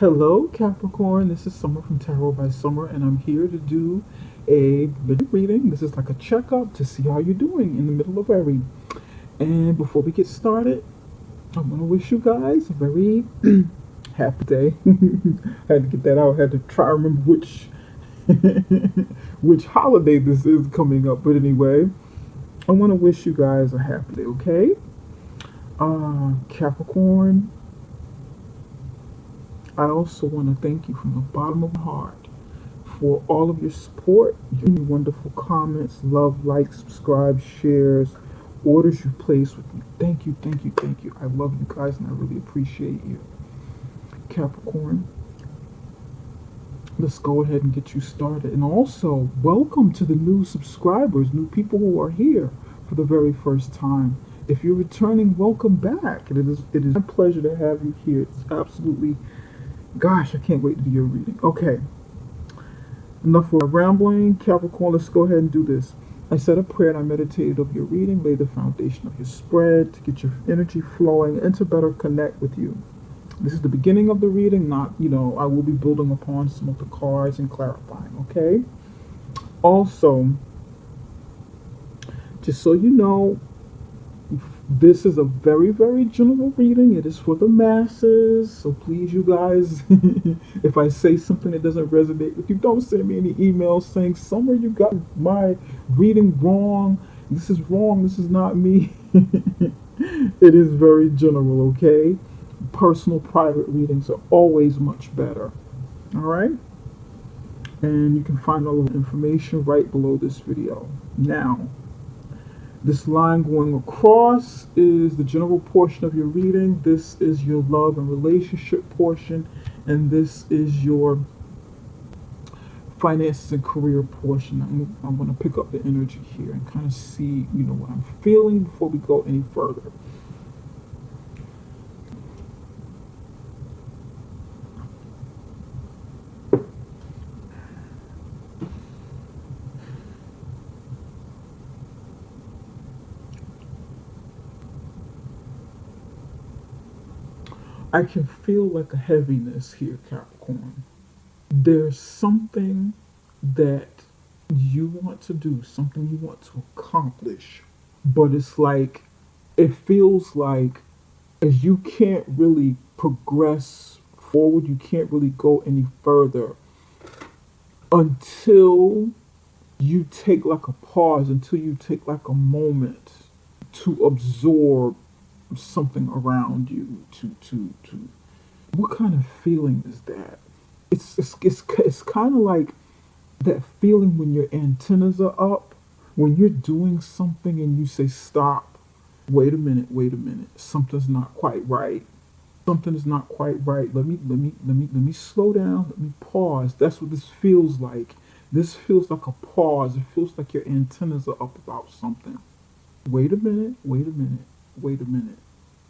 Hello, Capricorn. This is Summer from Tarot by Summer, and I'm here to do a video reading. This is like a checkup to see how you're doing in the middle of every. And before we get started, I want to wish you guys a very happy day. I had to get that out. I had to try to remember which which holiday this is coming up. But anyway, I want to wish you guys a happy day. Okay, Capricorn. I also want to thank you from the bottom of my heart for all of your support, your wonderful comments, love, likes, subscribe, shares, orders you place with me. Thank you, thank you, thank you. I love you guys and I really appreciate you. Capricorn, let's go ahead and get you started. And also, welcome to the new subscribers, new people who are here for the very first time. If you're returning, welcome back. It is my pleasure to have you here. It's absolutely, gosh, I can't wait to do your reading. Okay, enough for rambling. Capricorn, let's go ahead and do this. I said a prayer and I meditated over your reading, laid the foundation of your spread to get your energy flowing and to better connect with you. This is the beginning of the reading, not, I will be building upon some of the cards and clarifying, okay? Also, just so you know, this is a very, very general reading. It is for the masses. So please, you guys, if I say something that doesn't resonate with you, don't send me any emails saying, Summer, you got my reading wrong. This is wrong. This is not me. It is very general, okay? Personal, private readings are always much better. All right? And you can find all of the information right below this video. Now, this line going across is the general portion of your reading. This is your love and relationship portion. And this is your finances and career portion. I'm going to pick up the energy here and kind of see, what I'm feeling before we go any further. I can feel like a heaviness here, Capricorn. There's something that you want to do, something you want to accomplish, but it's like, it feels like as you can't really progress forward, you can't really go any further until you take like a pause, until you take like a moment to absorb something around you, to what kind of feeling is that? It's kind of like that feeling when your antennas are up, when you're doing something and you say stop, wait a minute, something's not quite right, something is not quite right, let me slow down, let me pause. That's what this feels like. This feels like a pause. It feels like your antennas are up about something. Wait a minute.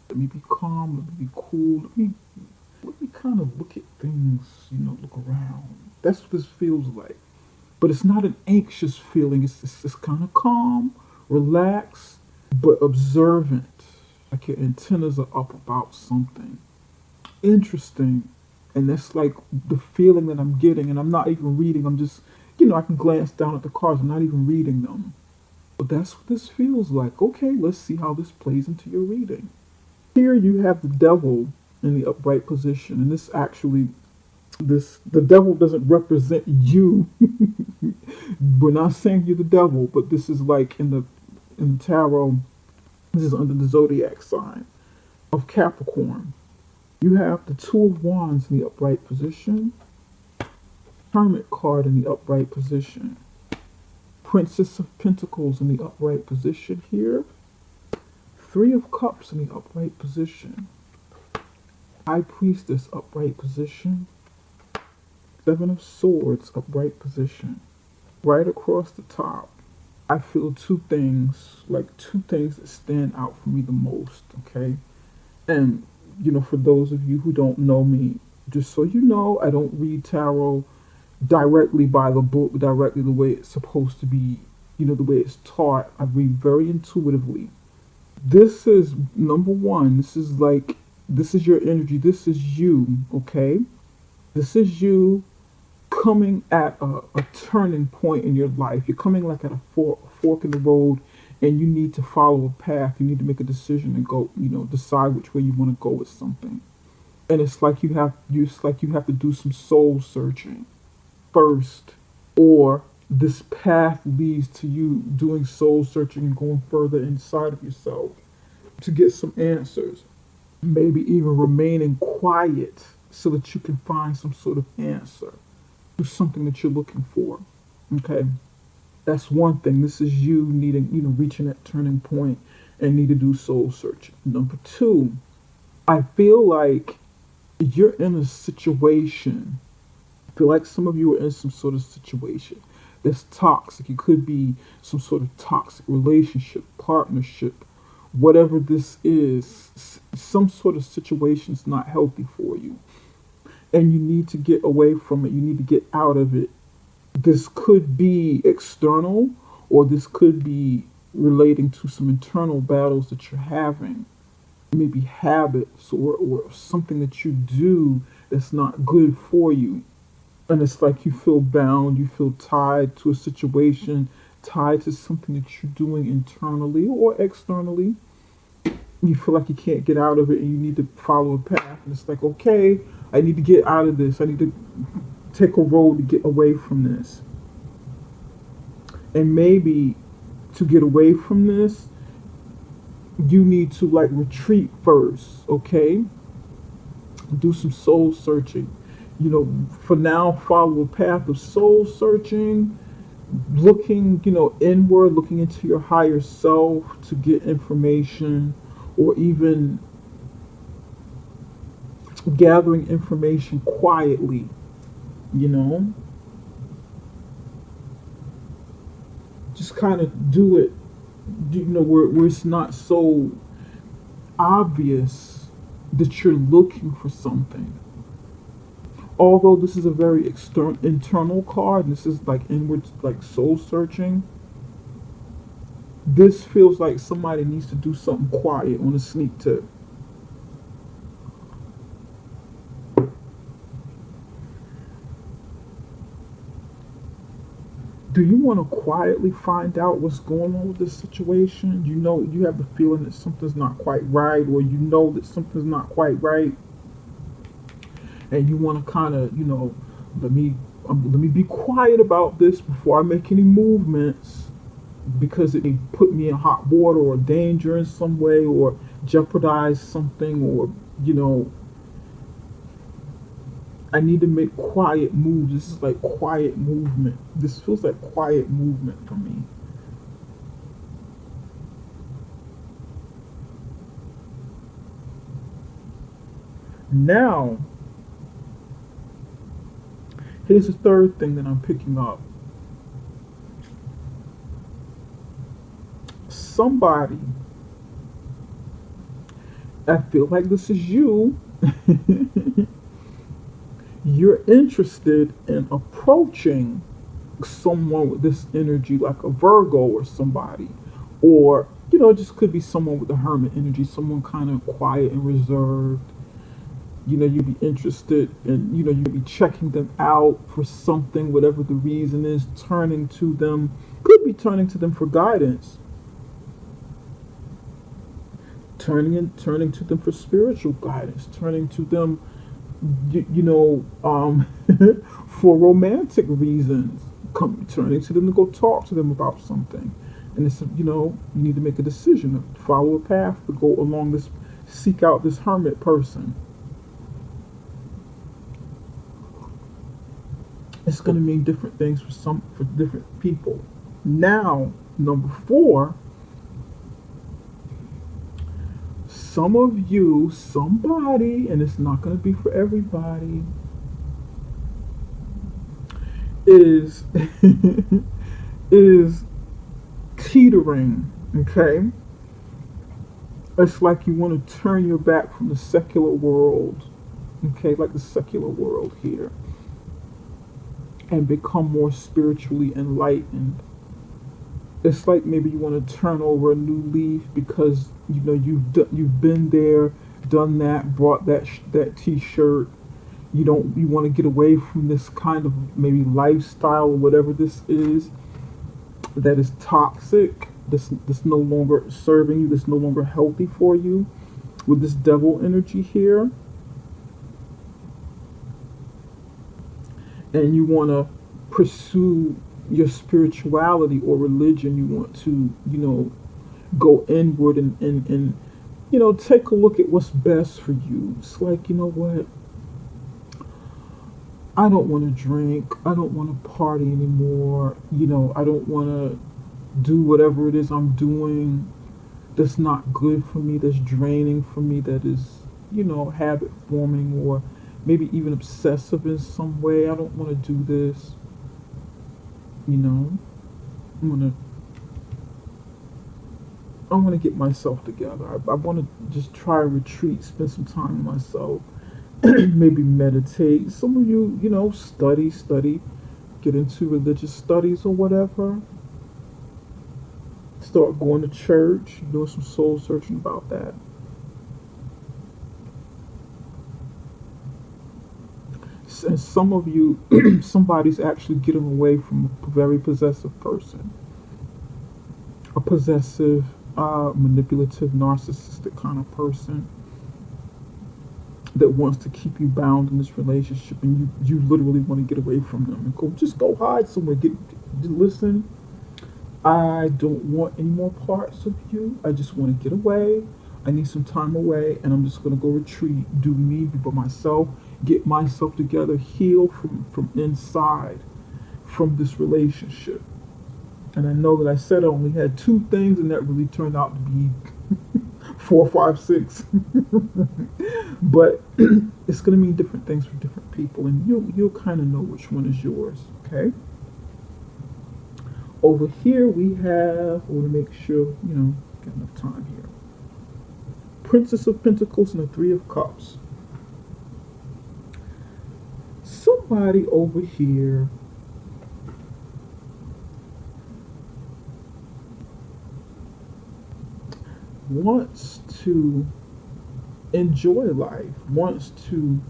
Let me be calm, let me be cool, let me kind of look at things, look around. That's what this feels like. But it's not an anxious feeling. It's kind of calm, relaxed, but observant. Like your antennas are up about something. Interesting. And that's like the feeling that I'm getting. And I'm not even reading. I'm just, I can glance down at the cards. I'm not even reading them. But that's what this feels like. Okay, let's see how this plays into your reading. Here you have the devil in the upright position, and the devil doesn't represent you. We're not saying you're the devil, but this is like in the tarot, this is under the zodiac sign of Capricorn. You have the Two of Wands in the upright position, Hermit card in the upright position, Princess of Pentacles in the upright position here, Three of Cups in the upright position, High Priestess upright position, Seven of Swords upright position. Right across the top, I feel two things that stand out for me the most, okay? And, for those of you who don't know me, just so you know, I don't read tarot directly by the book, directly the way it's supposed to be, the way it's taught. I read very intuitively. This is number one. This is your energy. This is you, okay? This is you coming at a turning point in your life. You're coming like at a fork in the road, and you need to follow a path. You need to make a decision and go, decide which way you want to go with something. And it's like you have to do some soul searching first, or this path leads to you doing soul searching and going further inside of yourself to get some answers. Maybe even remaining quiet so that you can find some sort of answer to something that you're looking for. Okay, that's one thing. This is you needing, reaching that turning point and need to do soul searching. Number two, I feel like you're in a situation. I feel like some of you are in some sort of situation that's toxic. It could be some sort of toxic relationship, partnership, whatever this is. Some sort of situation is not healthy for you, and you need to get away from it. You need to get out of it. This could be external, or this could be relating to some internal battles that you're having. Maybe habits or something that you do that's not good for you. And it's like you feel bound, you feel tied to a situation, tied to something that you're doing internally or externally. You feel like you can't get out of it and you need to follow a path. And it's like, okay, I need to get out of this. I need to take a road to get away from this. And maybe to get away from this, you need to like retreat first, okay? Do some soul searching. For now, follow a path of soul searching, looking, inward, looking into your higher self to get information, or even gathering information quietly, you know? Just kind of do it, where it's not so obvious that you're looking for something. Although this is a very internal card, this is like inward, like soul searching. This feels like somebody needs to do something quiet on a sneak tip. Do you want to quietly find out what's going on with this situation? You have the feeling that something's not quite right, or you know that something's not quite right, and you want to kind of, let me be quiet about this before I make any movements, because it may put me in hot water or danger in some way, or jeopardize something, or I need to make quiet moves. This is like quiet movement. This feels like quiet movement for me. Now, here's the third thing that I'm picking up. Somebody, I feel like this is you. You're interested in approaching someone with this energy, like a Virgo or somebody, or it just could be someone with the hermit energy, someone kind of quiet and reserved. You'd be interested in, you'd be checking them out for something, whatever the reason is, turning to them, could be turning to them for guidance, turning to them for spiritual guidance, turning to them, for romantic reasons, turning to them to go talk to them about something. And it's, you need to make a decision to follow a path to go along this, seek out this hermit person. It's going to mean different things for different people. Now, number 4, some of you, somebody, and it's not going to be for everybody, is is teetering. Okay, it's like you want to turn your back from the secular world. Okay, like the secular world here, and become more spiritually enlightened. It's like maybe you want to turn over a new leaf because you've been there, done that, brought that T-shirt. You want to get away from this kind of maybe lifestyle or whatever this is that is toxic, this no longer serving you, this no longer healthy for you, with this devil energy here. And you want to pursue your spirituality or religion. You want to, go inward and take a look at what's best for you. It's like, you know what, I don't want to drink, I don't want to party anymore, I don't want to do whatever it is I'm doing that's not good for me, that's draining for me, that is, habit forming or maybe even obsessive in some way. I don't want to do this. You know, I'm gonna I want to get myself together. I want to just try a retreat, spend some time with myself, maybe meditate. Some of you, study, get into religious studies or whatever. Start going to church, doing some soul searching about that. And some of you, somebody's actually getting away from a very possessive person, a possessive, manipulative, narcissistic kind of person that wants to keep you bound in this relationship, and you literally want to get away from them and go hide somewhere. Listen. I don't want any more parts of you. I just want to get away. I need some time away, and I'm just gonna go retreat, do me, be by myself, get myself together, heal from inside, from this relationship. And I know that I said I only had two things, and that really turned out to be four, five, six. But it's gonna mean different things for different people, and you'll kind of know which one is yours. Okay. Over here we have, I want to make sure, got enough time here. Princess of Pentacles and the Three of Cups. Somebody over here wants to enjoy life, wants to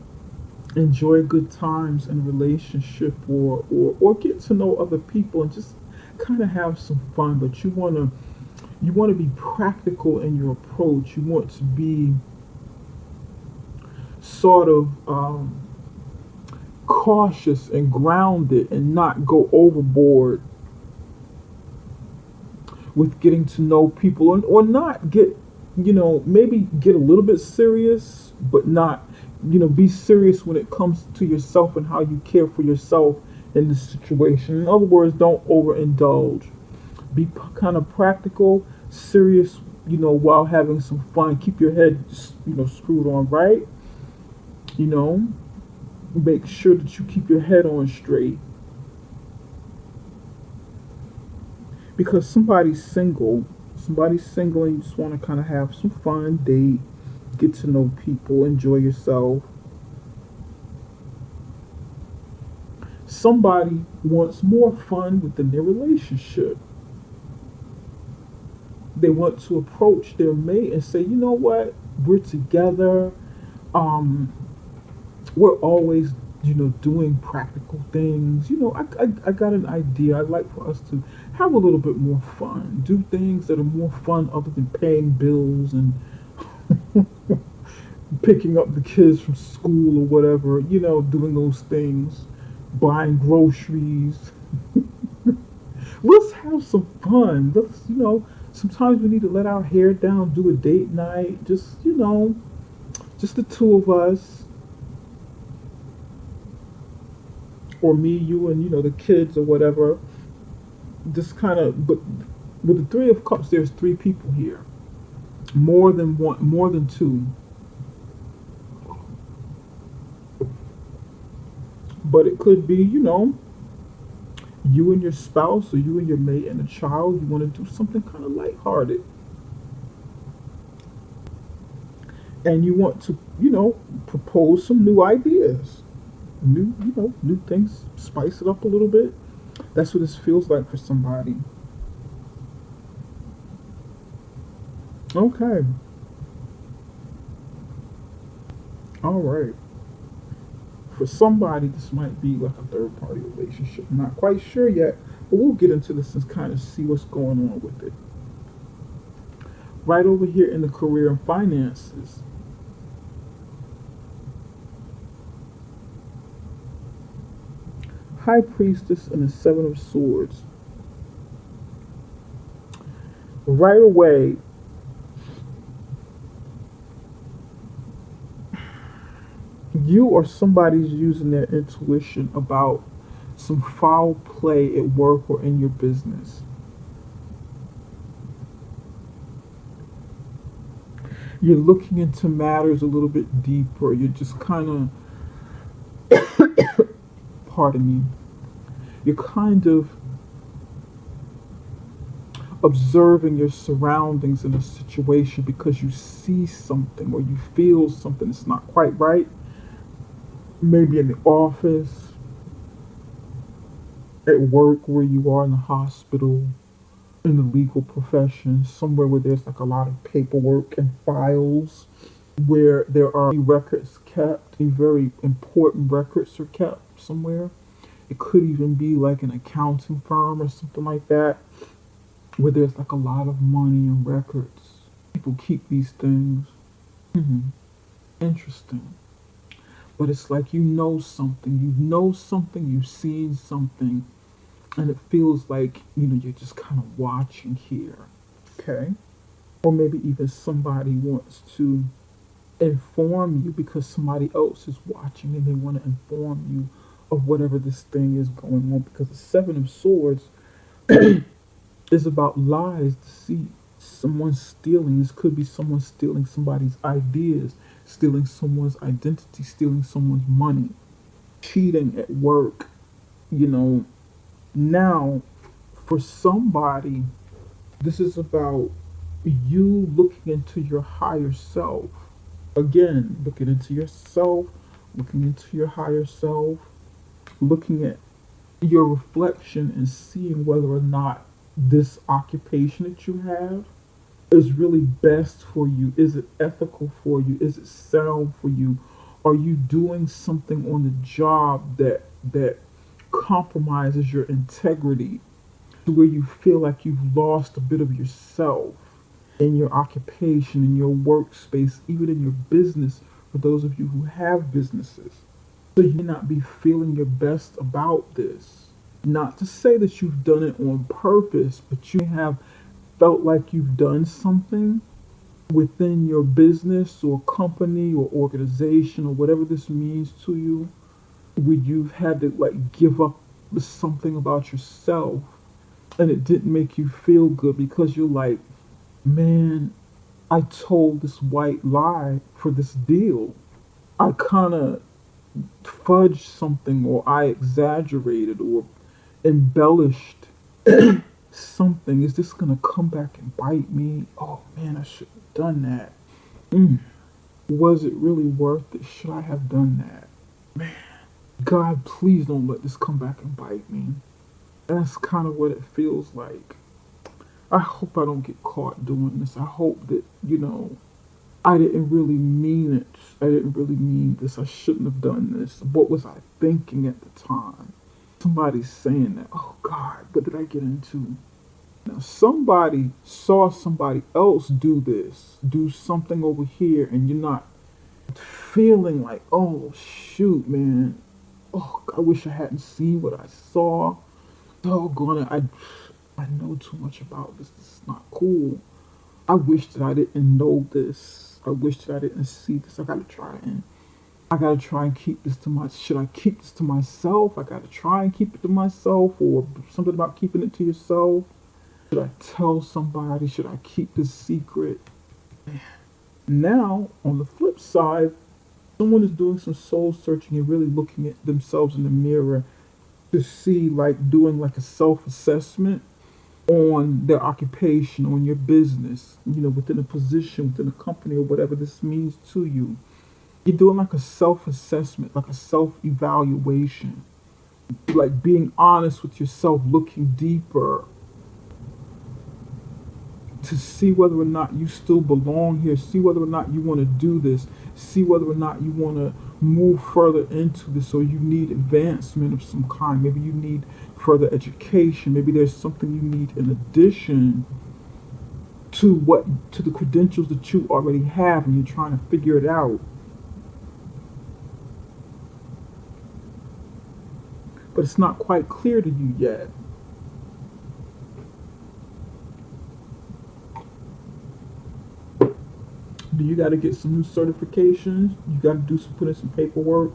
enjoy good times in a relationship, or get to know other people and just kind of have some fun. But you want to be practical in your approach. You want to be sort of cautious and grounded and not go overboard with getting to know people, or not get, maybe get a little bit serious, but not, be serious when it comes to yourself and how you care for yourself in this situation. In other words, don't overindulge. Be kind of practical, serious, while having some fun. Keep your head, screwed on right. Make sure that you keep your head on straight. Because somebody's single, and you just want to kind of have some fun, date, get to know people, enjoy yourself. Somebody wants more fun within their relationship. They want to approach their mate and say, you know what, we're together. We're always, doing practical things. I got an idea. I'd like for us to have a little bit more fun. Do things that are more fun other than paying bills and picking up the kids from school or whatever, doing those things, buying groceries. Let's have some fun. Sometimes we need to let our hair down, do a date night, just the two of us, or me, you, and the kids or whatever. Just kind of, but with the Three of Cups, there's three people here, more than one, more than two. But it could be, you and your spouse, or you and your mate and a child. You want to do something kind of lighthearted, and you want to, propose some new ideas, new things, spice it up a little bit. That's what this feels like for somebody. Okay. All right. For somebody, this might be like a third party relationship. I'm not quite sure yet, but we'll get into this and kind of see what's going on with it. Right over here in the career and finances, High Priestess and the Seven of Swords. Right away, you or somebody's using their intuition about some foul play at work or in your business. You're looking into matters a little bit deeper. You're just kind of, pardon me, you're kind of observing your surroundings in a situation because you see something or you feel something that's not quite right. Maybe in the office, at work, where you are in the hospital, in the legal profession, somewhere where there's like a lot of paperwork and files, where there are records kept, very important records are kept somewhere. It could even be like an accounting firm or something like that, where there's like a lot of money and records. People keep these things. Hmm. Interesting. But it's like you know something, you've seen something, and it feels like, you're just kind of watching here. Okay? Or maybe even somebody wants to inform you because somebody else is watching and they want to inform you of whatever this thing is going on, because the Seven of Swords is about lies, deceit, someone stealing. This could be someone stealing somebody's ideas, stealing someone's identity, stealing someone's money, cheating at work. You know, now for somebody, this is about you looking into your higher self. Again, looking into yourself, looking into your higher self, looking at your reflection and seeing whether or not this occupation that you have is really best for you. Is it ethical for you? Is it sound for you? Are you doing something on the job that compromises your integrity to where you feel like you've lost a bit of yourself in your occupation, in your workspace, even in your business, for those of you who have businesses? So you may not be feeling your best about this. Not to say that you've done it on purpose, but you have felt like you've done something within your business or company or organization or whatever this means to you, where you've had to like give up something about yourself and it didn't make you feel good because you're like, man, I told this white lie for this deal. I kind of fudged something, or I exaggerated or embellished something. Is this gonna come back and bite me? Oh man, I should have done that. Mm. Was it really worth it? Should I have done that? Man, God, please don't let this come back and bite me. That's kind of what it feels like. I hope I don't get caught doing this. I hope that, I didn't really mean it. I didn't really mean this. I shouldn't have done this. What was I thinking at the time? Somebody's saying that. Oh God, what did I get into? Now somebody saw somebody else do something over here, and you're not feeling like, oh shoot, man. Oh, I wish I hadn't seen what I saw. Doggone it, I know too much about this. This is not cool. I wish that I didn't know this. I wish that I didn't see this. I gotta try and keep this to should I keep this to myself? I gotta try and keep it to myself, or something about keeping it to yourself. Should I tell somebody? Should I keep this secret? Now, on the flip side, someone is doing some soul searching and really looking at themselves in the mirror to see, like, doing like a self-assessment on their occupation, on your business, within a position, within a company, or whatever this means to you. You're doing like a self-assessment, like a self-evaluation, like being honest with yourself, looking deeper to see whether or not you still belong here, see whether or not you want to do this, see whether or not you want to move further into this, so you need advancement of some kind. Maybe you need further education. Maybe there's something you need in addition to the credentials that you already have, and you're trying to figure it out. But it's not quite clear to you yet. Do you got to get some new certifications? You got to put in some paperwork.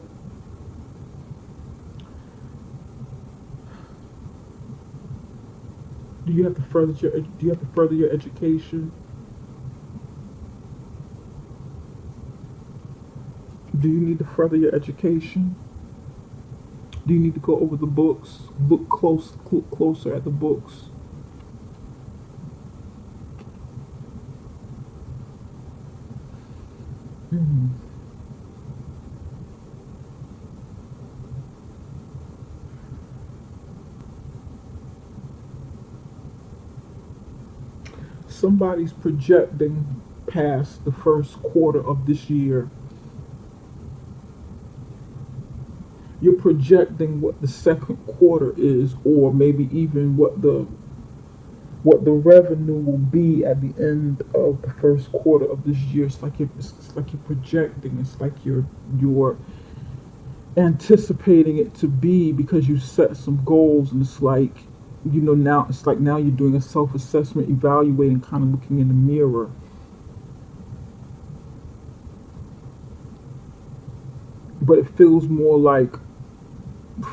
Do you have to further your education? Do you need to further your education? Do you need to go over the books? Look closer at the books. Hmm. Somebody's projecting past the first quarter of this year. You're projecting what the second quarter is, or maybe even what the revenue will be at the end of the first quarter of this year. It's like you're projecting. It's like you're anticipating it to be, because you set some goals, and it's like, now it's like now you're doing a self-assessment, evaluating, kind of looking in the mirror. But it feels more like,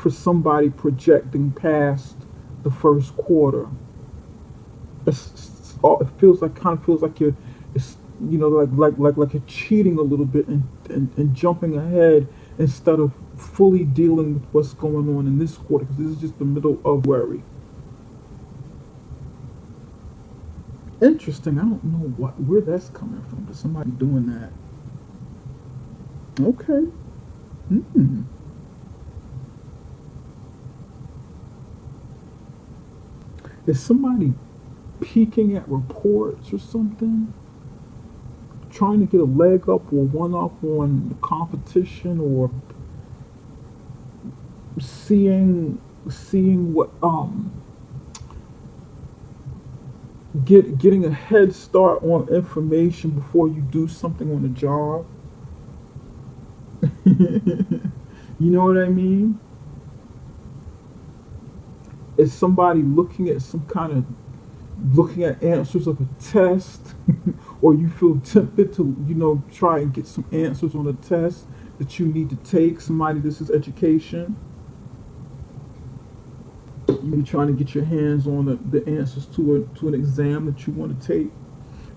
for somebody projecting past the first quarter, it feels like, kind of feels like it's, like you're cheating a little bit, and jumping ahead instead of fully dealing with what's going on in this quarter, because this is just the middle of worry. Interesting. I don't know where that's coming from, but somebody doing that. Okay. Hmm. Is somebody peeking at reports or something? Trying to get a leg up or one up on the competition, or seeing what getting a head start on information before you do something on the job. You know what I mean? Is somebody looking at answers of a test, or you feel tempted to, try and get some answers on a test that you need to take? Somebody, this is education. You're trying to get your hands on the answers to an exam that you want to take.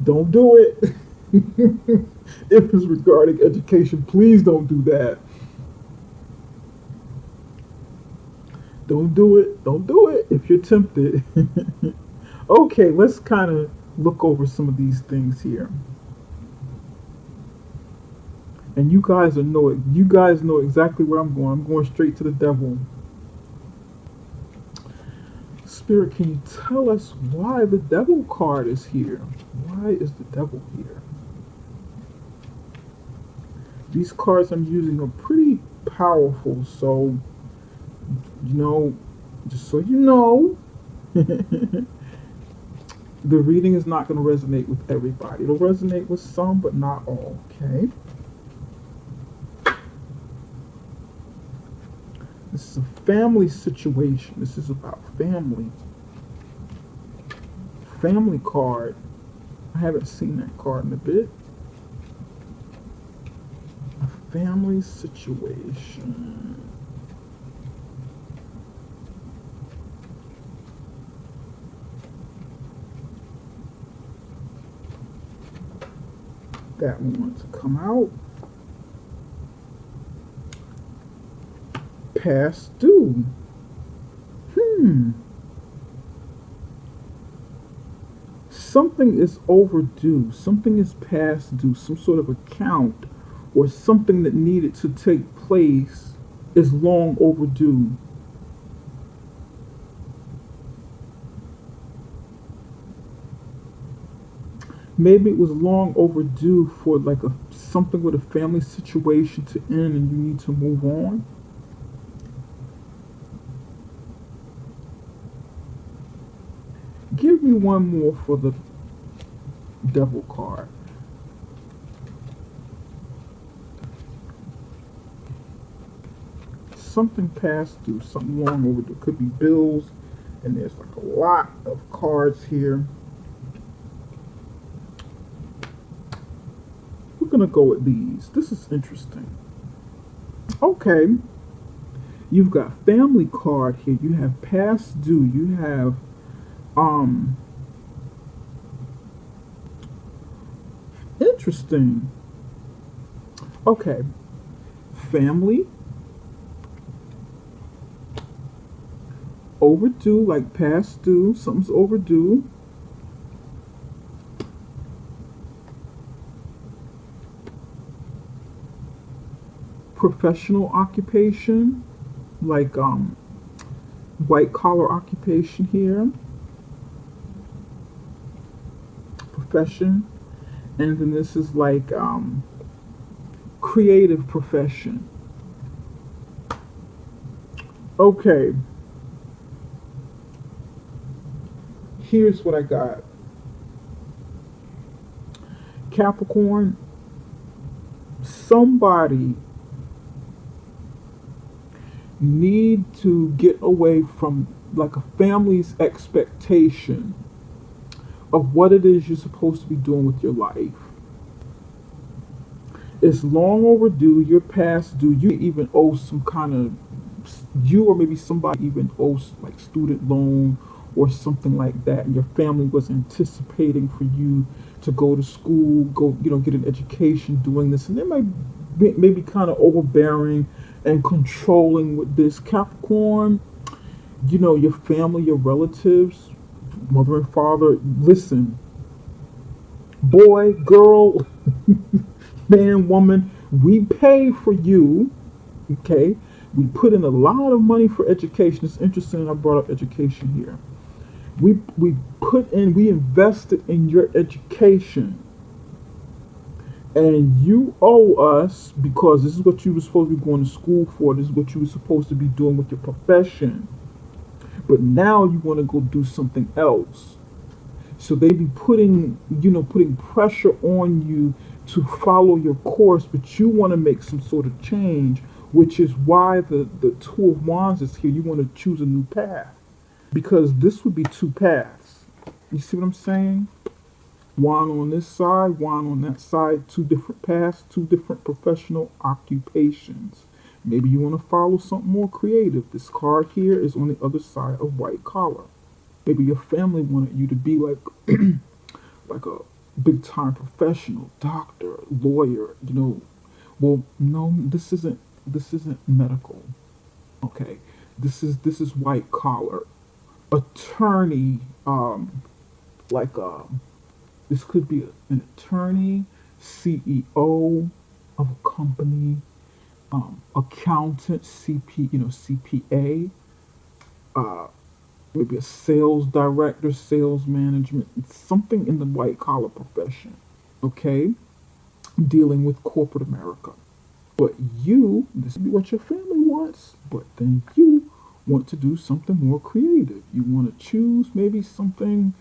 Don't do it. If it's regarding education, please don't do that. Don't do it. Don't do it if you're tempted. Okay, let's kind of look over some of these things here. And you guys know exactly where I'm going. I'm going straight to the devil. Spirit, can you tell us why the devil card is here? Why is the devil here? These cards I'm using are pretty powerful, so, just so you know, the reading is not going to resonate with everybody. It'll resonate with some, but not all, okay? This is a family situation. This is about family. Family card. I haven't seen that card in a bit. A family situation. That one wants to come out. Past due. Something is overdue. Something is past due. Some sort of account or something that needed to take place is long overdue. Maybe it was long overdue for like something with a family situation to end and you need to move on. Give me one more for the devil card. Something past due, something long overdue. Could be bills, and there's like a lot of cards here. We're gonna go with these. This is interesting. Okay, you've got family card here. You have past due. You have um interesting. Okay, family overdue, like past due. Something's overdue. Professional occupation, like white collar occupation here. Profession, and then this is like creative profession. Okay, here's what I got. Capricorn, somebody need to get away from like a family's expectation of what it is you're supposed to be doing with your life. It's long overdue. You're past due. You even owe some kind of, you or maybe somebody even owes like student loan or something like that, and your family was anticipating for you to go to school, go, get an education doing this, and they might be maybe kind of overbearing and controlling with this. Capricorn, your family, your relatives, mother and father, listen, boy, girl, man, woman, we pay for you, okay? We put in a lot of money for education. It's interesting I brought up education here. We invested in your education. And you owe us, because this is what you were supposed to be going to school for. This is what you were supposed to be doing with your profession. But now you want to go do something else. So they be putting pressure on you to follow your course, but you want to make some sort of change, which is why the Two of Wands is here. You want to choose a new path, because this would be two paths. You see what I'm saying? One on this side, one on that side, two different paths, two different professional occupations. Maybe you want to follow something more creative. This card here is on the other side of white collar. Maybe your family wanted you to be like like a big time professional, doctor, lawyer, Well, no, this isn't medical. Okay. This is white collar. Attorney, like this could be an attorney, CEO of a company, accountant, CPA, maybe a sales director, sales management, something in the white collar profession. Okay, dealing with corporate America. But this is what your family wants, but then you want to do something more creative. You want to choose maybe something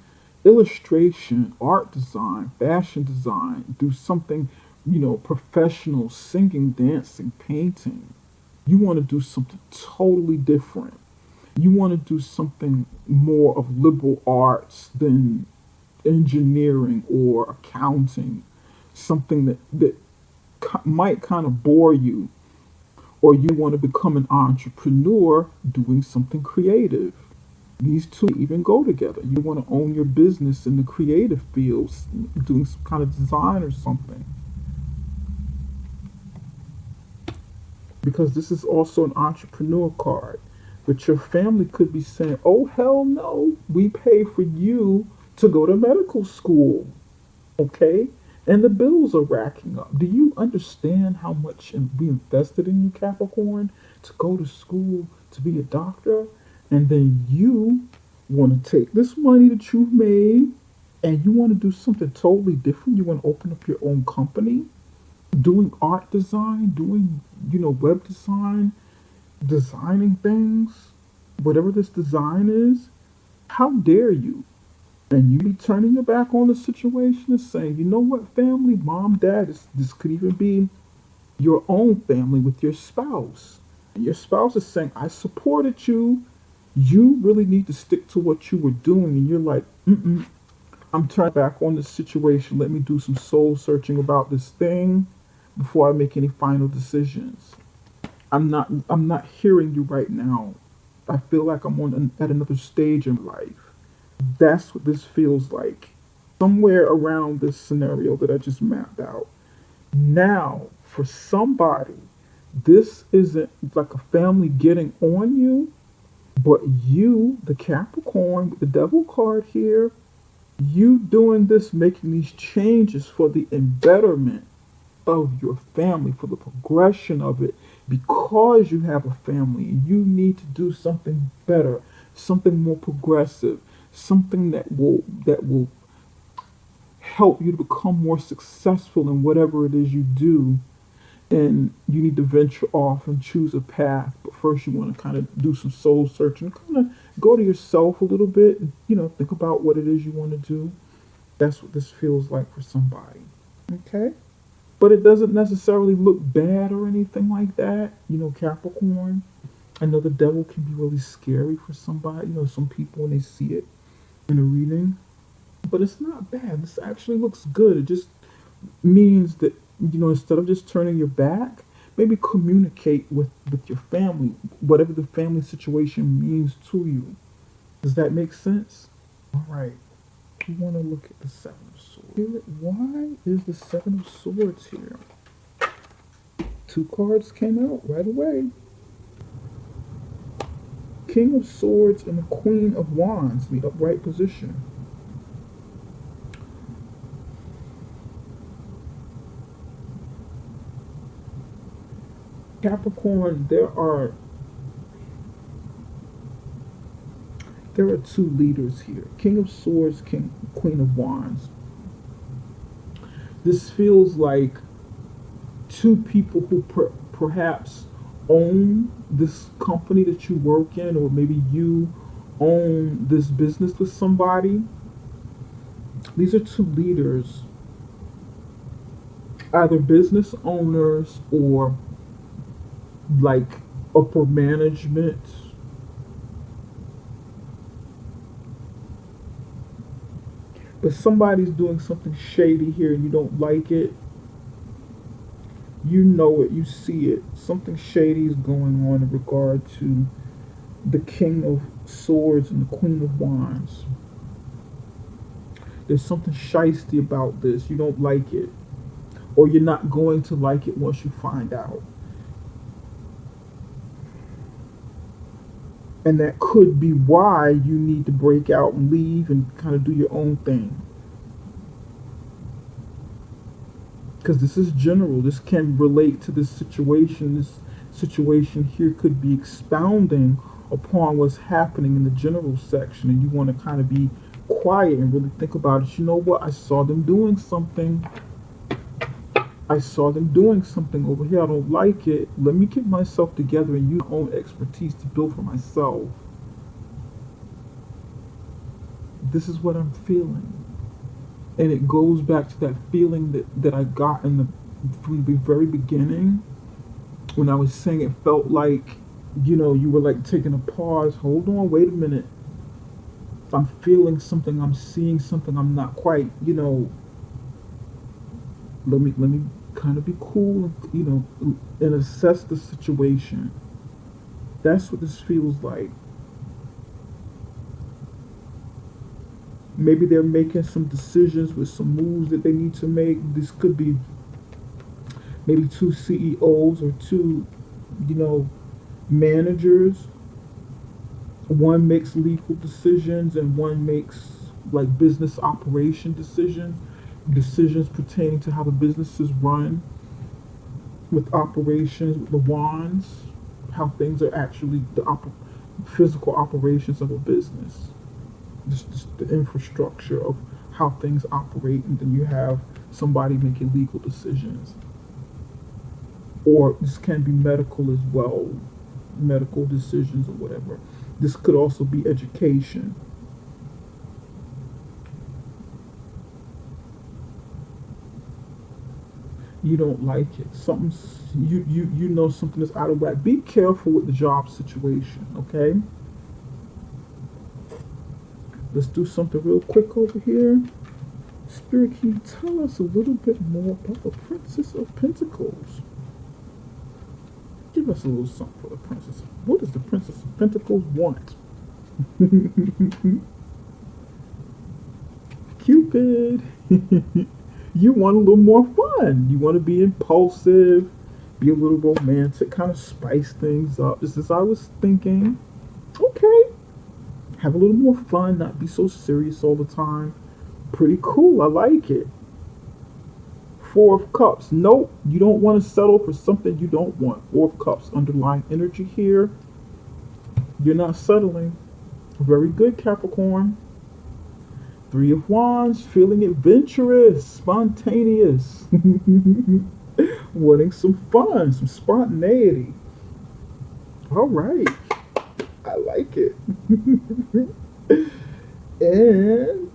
illustration, art design, fashion design, do something, professional, singing, dancing, painting. You want to do something totally different. You want to do something more of liberal arts than engineering or accounting, something that might kind of bore you, or you want to become an entrepreneur doing something creative. These two even go together. You want to own your business in the creative fields, doing some kind of design or something. Because this is also an entrepreneur card. But your family could be saying, oh, hell no, we pay for you to go to medical school. Okay? And the bills are racking up. Do you understand how much we invested in you, Capricorn, to go to school, to be a doctor? And then you want to take this money that you've made and you want to do something totally different. You want to open up your own company. doing art design, doing, web design, designing things, whatever this design is. How dare you? And you be turning your back on the situation and saying, you know what, family, mom, dad, this could even be your own family with your spouse. And your spouse is saying, I supported you. You really need to stick to what you were doing. And you're like, mm-mm, I'm turning back on this situation. Let me do some soul searching about this thing before I make any final decisions. I'm not hearing you right now. I feel like I'm at another stage in life. That's what this feels like. Somewhere around this scenario that I just mapped out. Now, for somebody, this isn't like a family getting on you, but you, the Capricorn, with the devil card here, you doing this, making these changes for the embetterment of your family, for the progression of it, because you have a family and you need to do something better, something more progressive, something that will help you to become more successful in whatever it is you do. And you need to venture off and choose a path. But first, you want to kind of do some soul searching, kind of go to yourself a little bit, and think about what it is you want to do. That's what this feels like for somebody. Okay? But it doesn't necessarily look bad or anything like that. Capricorn. I know the devil can be really scary for somebody, some people when they see it in a reading. But it's not bad. This actually looks good. It just means that, instead of just turning your back, maybe communicate with your family, whatever the family situation means to you. Does that make sense? All right. We want to look at the Seven of Swords. Why is the Seven of Swords here? Two cards came out right away. King of Swords and the Queen of Wands in the upright position. Capricorn, there are two leaders here. King of Swords, Queen of Wands. This feels like two people who perhaps own this company that you work in, or maybe you own this business with somebody. These are two leaders, either business owners or like upper management. But somebody's doing something shady here and you don't like it. You know it, you see it. Something shady is going on in regard to the King of Swords and the Queen of Wands. There's something shisty about this. You don't like it. Or you're not going to like it once you find out. And that could be why you need to break out and leave and kind of do your own thing. Because this is general. This can relate to this situation. This situation here could be expounding upon what's happening in the general section, and you want to kind of be quiet and really think about it. You know what? I saw them doing something. I saw them doing something over here. I don't like it. Let me get myself together and use my own expertise to build for myself. This is what I'm feeling. And it goes back to that feeling that I got from the very beginning when I was saying it felt like, you were like taking a pause. Hold on, wait a minute. I'm feeling something, I'm seeing something, I'm not quite, let me kind of be cool, and assess the situation. That's what this feels like. Maybe they're making some decisions with some moves that they need to make. This could be maybe two CEOs or two, managers. One makes legal decisions and one makes like business operation decisions pertaining to how the business is run, with operations, with the wands, how things are actually physical operations of a business, just the infrastructure of how things operate, and then you have somebody making legal decisions. or this can be medical as well, medical decisions or whatever. This could also be education. You don't like it. Something's you know something is out of whack. Be careful with the job situation, okay? Let's do something real quick over here. Spirit, can you tell us a little bit more about the Princess of Pentacles? Give us a little something for the Princess. What does the Princess of Pentacles want? Cupid. You want a little more fun. You want to be impulsive, be a little romantic, kind of spice things up. Just as I was thinking. Okay. Have a little more fun, not be so serious all the time. Pretty cool. I like it. Four of Cups. Nope. You don't want to settle for something you don't want. Four of Cups. Underlying energy here. You're not settling. Very good, Capricorn. Three of Wands. Feeling adventurous. Spontaneous. Wanting some fun. Some spontaneity. All right. I like it. And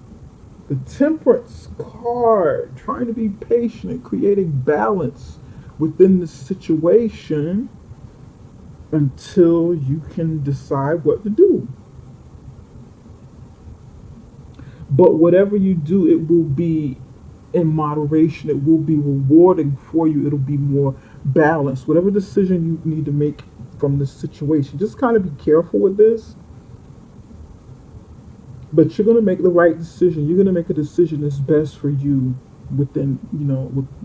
the Temperance card, trying to be patient, creating balance within the situation until you can decide what to do. But whatever you do, it will be in moderation. It will be rewarding for you. It'll be more balanced. Whatever decision you need to make from this situation, just kind of be careful with this. But you're going to make the right decision. You're going to make a decision that's best for you within,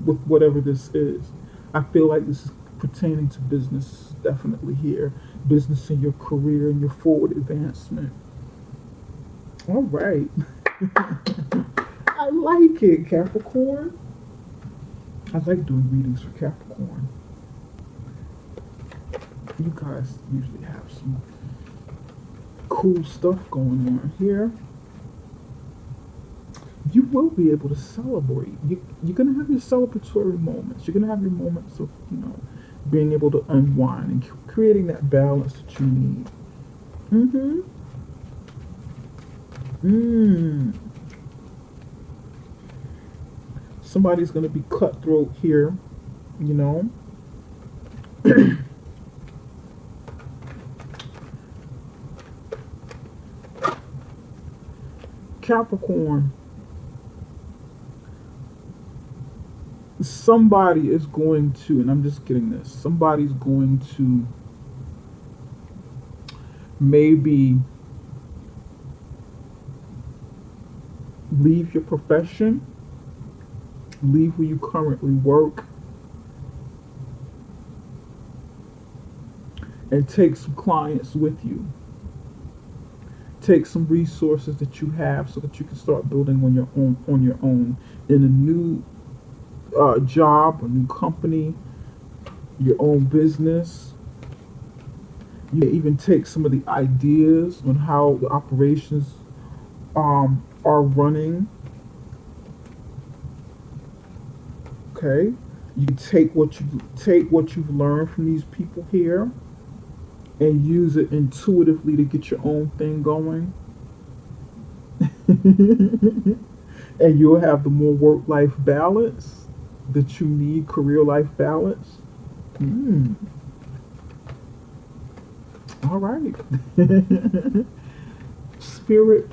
with whatever this is. I feel like this is pertaining to business, definitely here. Business in your career and your forward advancement. All right. I like it, Capricorn. I like doing readings for Capricorn. You guys usually have some cool stuff going on here. You will be able to celebrate. You're going to have your celebratory moments. You're going to have your moments of, being able to unwind and creating that balance that you need. Somebody's going to be cutthroat here, Capricorn, somebody is going to, and I'm just getting this, somebody's going to maybe leave your profession, leave where you currently work, and take some clients with you. Take some resources that you have so that you can start building on your own in a new job, a new company, your own business. You may even take some of the ideas on how the operations are running. Okay, you can take what you've learned from these people here and use it intuitively to get your own thing going. And you'll have the more work-life balance that you need, career-life balance. All right. Spirit,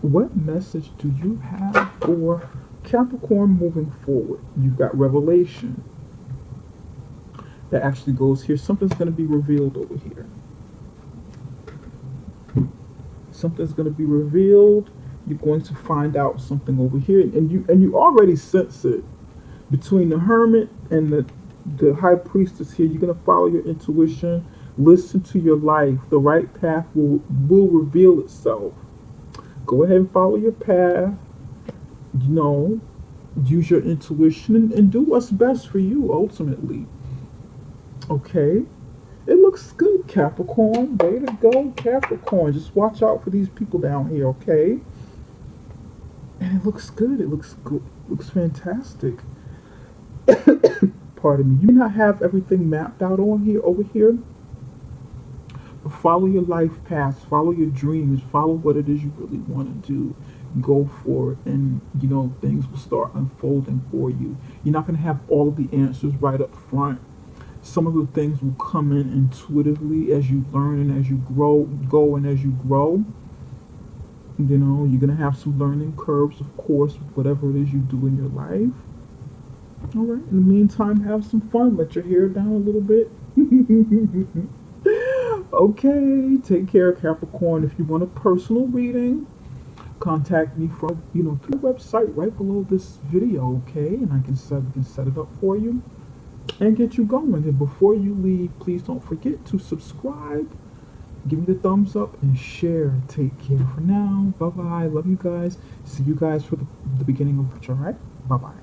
what message do you have for Capricorn moving forward? You've got revelation. That actually goes here. Something's going to be revealed over here. Something's going to be revealed. You're going to find out something over here, and you already sense it between the Hermit and the High Priestess here. You're going to follow your intuition. Listen to your life. The right path will reveal itself. Go ahead and follow your path. Use your intuition and do what's best for you ultimately. Okay, it looks good, Capricorn. Way to go, Capricorn. Just watch out for these people down here, okay? And it looks good. It looks good. Looks fantastic. pardon me, you may not have everything mapped out on here, over here, but follow your life paths, follow your dreams, follow what it is you really want to do. Go for it, and you know things will start unfolding for you. You're not going to have all of the answers right up front. Some of the things will come in intuitively as you learn and as you go and as you grow. You know, you're going to have some learning curves, of course, with whatever it is you do in your life. All right. In the meantime, have some fun. Let your hair down a little bit. Okay. Take care, Capricorn. If you want a personal reading, contact me from through the website right below this video. Okay, and we can set it up for you and get you going. And before you leave, please don't forget to subscribe, give me the thumbs up, and share. Take care for now. Bye bye. Love you guys. See you guys for the beginning of the all right. Bye bye.